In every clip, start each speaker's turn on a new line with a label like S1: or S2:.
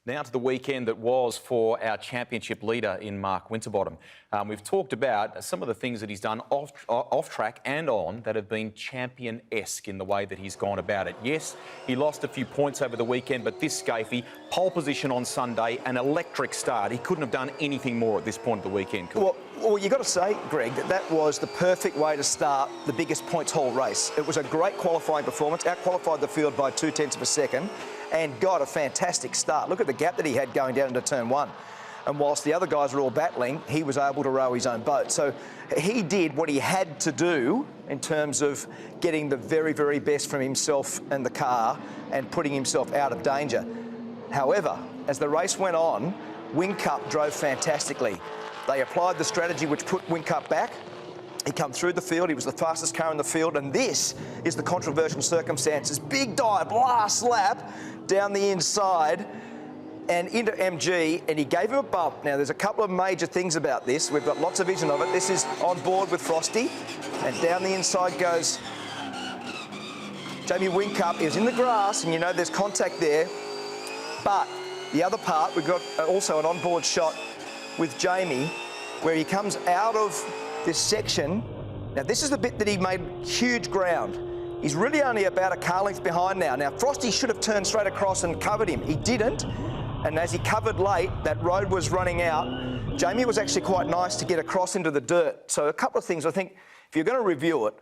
S1: Now to the weekend that was for our championship leader in Mark Winterbottom. We've talked about some of the things that he's done off track and on that have been champion-esque in the way that he's gone about it. Yes, he lost a few points over the weekend, but this Scafie, pole position on Sunday, an electric start. He couldn't have done anything more at this point of the weekend, could he?
S2: Well, you've got to say, Greg, that was the perfect way to start the biggest points haul race. It was a great qualifying performance, out-qualified the field by 0.2 of a second, and got a fantastic start. Look at the gap that he had going down into turn one. And whilst the other guys were all battling, he was able to row his own boat. So he did what he had to do in terms of getting the very, very best from himself and the car and putting himself out of danger. However, as the race went on, Whincup drove fantastically. They applied the strategy which put Whincup back. He come through the field, he was the fastest car in the field, and this is the controversial circumstances. Big dive, last lap, down the inside and into MG, and he gave him a bump. Now, there's a couple of major things about this. We've got lots of vision of it. This is on board with Frosty, and down the inside goes Jamie Whincup. He was in the grass, and you know there's contact there. But the other part, we've got also an onboard shot with Jamie, where he comes out of this section. Now, this is the bit that he made huge ground. He's really only about a car length behind now. Now, Frosty should have turned straight across and covered him. He didn't. And as he covered late, that road was running out. Jamie was actually quite nice to get across into the dirt. So a couple of things. I think if you're going to review it,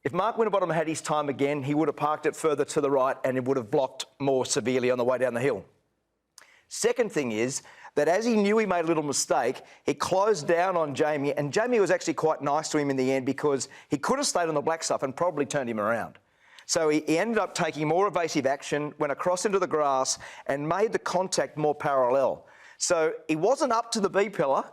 S2: if Mark Winterbottom had his time again, he would have parked it further to the right and it would have blocked more severely on the way down the hill. Second thing is that as he knew he made a little mistake, he closed down on Jamie, and Jamie was actually quite nice to him in the end because he could have stayed on the black stuff and probably turned him around. So he ended up taking more evasive action, went across into the grass and made the contact more parallel. So he wasn't up to the B-pillar,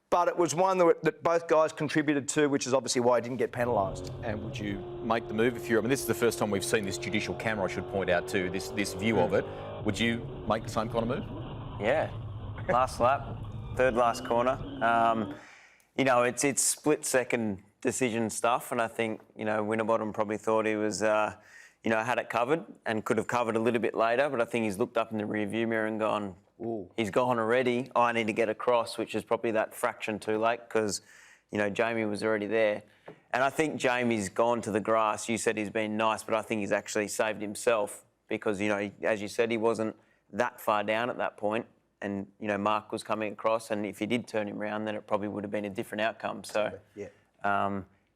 S2: but it was one that both guys contributed to, which is obviously why he didn't get penalised.
S1: And would you make the move if you're... I mean, this is the first time we've seen this judicial camera, I should point out too, this view of it. Would you make the same kind of move?
S3: Yeah. Last lap, third last corner. You know, it's split-second decision stuff, and I think, you know, Winterbottom probably thought he was, you know, had it covered and could have covered a little bit later, but I think he's looked up in the rear-view mirror and gone, ooh, he's gone already. I need to get across, which is probably that fraction too late because, you know, Jamie was already there. And I think Jamie's gone to the grass. You said he's been nice, but I think he's actually saved himself because, you know, as you said, he wasn't that far down at that point. And, you know, Mark was coming across, and if he did turn him around, then it probably would have been a different outcome. So,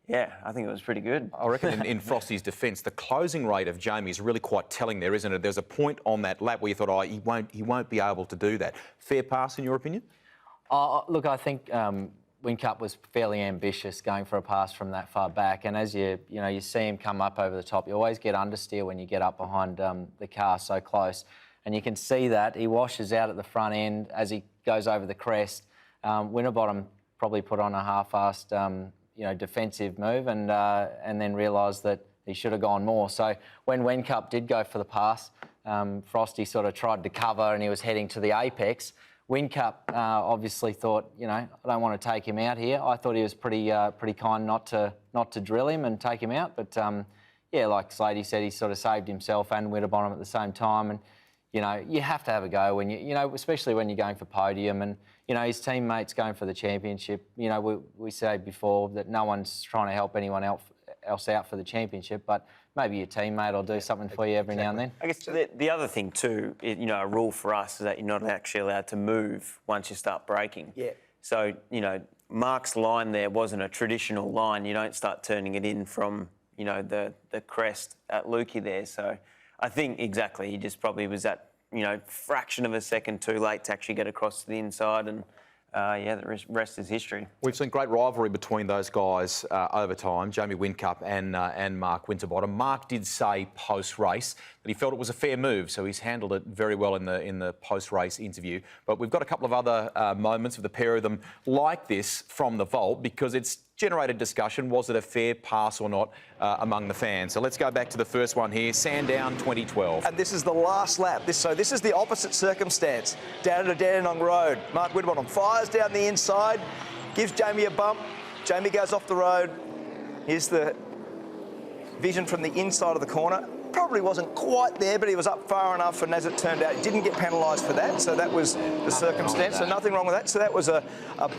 S3: yeah, I think it was pretty good.
S1: I reckon in Frosty's defence, the closing rate of Jamie is really quite telling there, isn't it? There's a point on that lap where you thought, oh, he won't be able to do that. Fair pass, in your opinion?
S4: Look, I think Whincup was fairly ambitious going for a pass from that far back, and as you see him come up over the top, you always get understeer when you get up behind the car so close. And you can see that he washes out at the front end as he goes over the crest. Winterbottom probably put on a half-assed, defensive move and then realised that he should have gone more. So when Whincup did go for the pass, Frosty sort of tried to cover and he was heading to the apex. Whincup obviously thought, you know, I don't want to take him out here. I thought he was pretty kind not to drill him and take him out. But yeah, like Slady said, he sort of saved himself and Winterbottom at the same time. And you know, you have to have a go when you know, especially when you're going for podium and, you know, his teammates going for the championship. You know, we said before that no one's trying to help anyone else out for the championship, but maybe your teammate will do something for you every now and then.
S3: I guess the other thing too, you know, a rule for us is that you're not actually allowed to move once you start braking.
S2: Yeah.
S3: So, you know, Mark's line there wasn't a traditional line. You don't start turning it in from, you know, the crest at Lukey there. So I think exactly, he just probably was that, you know, fraction of a second too late to actually get across to the inside, and yeah, the rest is history.
S1: We've seen great rivalry between those guys over time, Jamie Whincup and Mark Winterbottom. Mark did say post-race that he felt it was a fair move, so he's handled it very well in the post-race interview. But we've got a couple of other moments of the pair of them like this from the vault because it's generated discussion. Was it a fair pass or not among the fans? So let's go back to the first one here, Sandown 2012.
S2: And this is the last lap. So this is the opposite circumstance. Down at a Dandenong Road. Mark Winterbottom fires down the inside, gives Jamie a bump. Jamie goes off the road. Here's the vision from the inside of the corner. probably wasn't quite there, but he was up far enough, and as it turned out, he didn't get penalised for that, so that was the circumstance. So nothing wrong with that. So that was a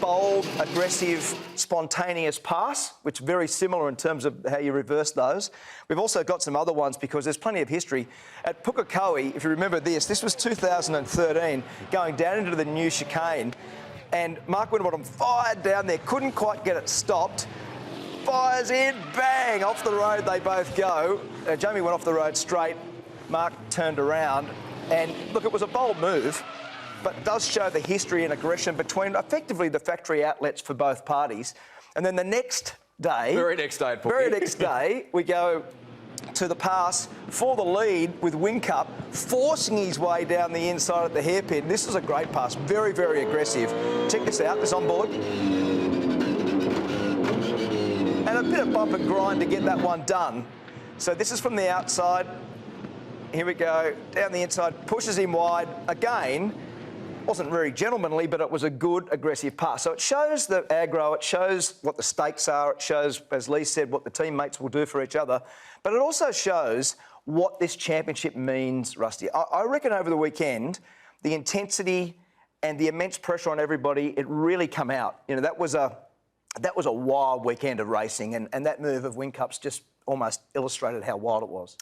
S2: bold, aggressive, spontaneous pass, which is very similar in terms of how you reverse those. We've also got some other ones because there's plenty of history. At Pukekohe, if you remember this was 2013, going down into the new chicane, and Mark Winterbottom fired down there, couldn't quite get it stopped. Fires in, bang, off the road they both go. Jamie went off the road straight, Mark turned around, and look, it was a bold move, but does show the history and aggression between effectively the factory outlets for both parties. And then the next day...
S1: Very next day,
S2: we go to the pass for the lead with Whincup forcing his way down the inside at the hairpin. This is a great pass, very, very aggressive. Check this out, this on board. And a bit of bump and grind to get that one done. So this is from the outside. Here we go, down the inside, pushes him wide. Again, wasn't very gentlemanly, but it was a good, aggressive pass. So it shows the aggro, it shows what the stakes are, it shows, as Lee said, what the teammates will do for each other. But it also shows what this championship means, Rusty. I reckon over the weekend, the intensity and the immense pressure on everybody, it really come out. You know, that was a wild weekend of racing, and that move of Whincup's just almost illustrated how wild it was.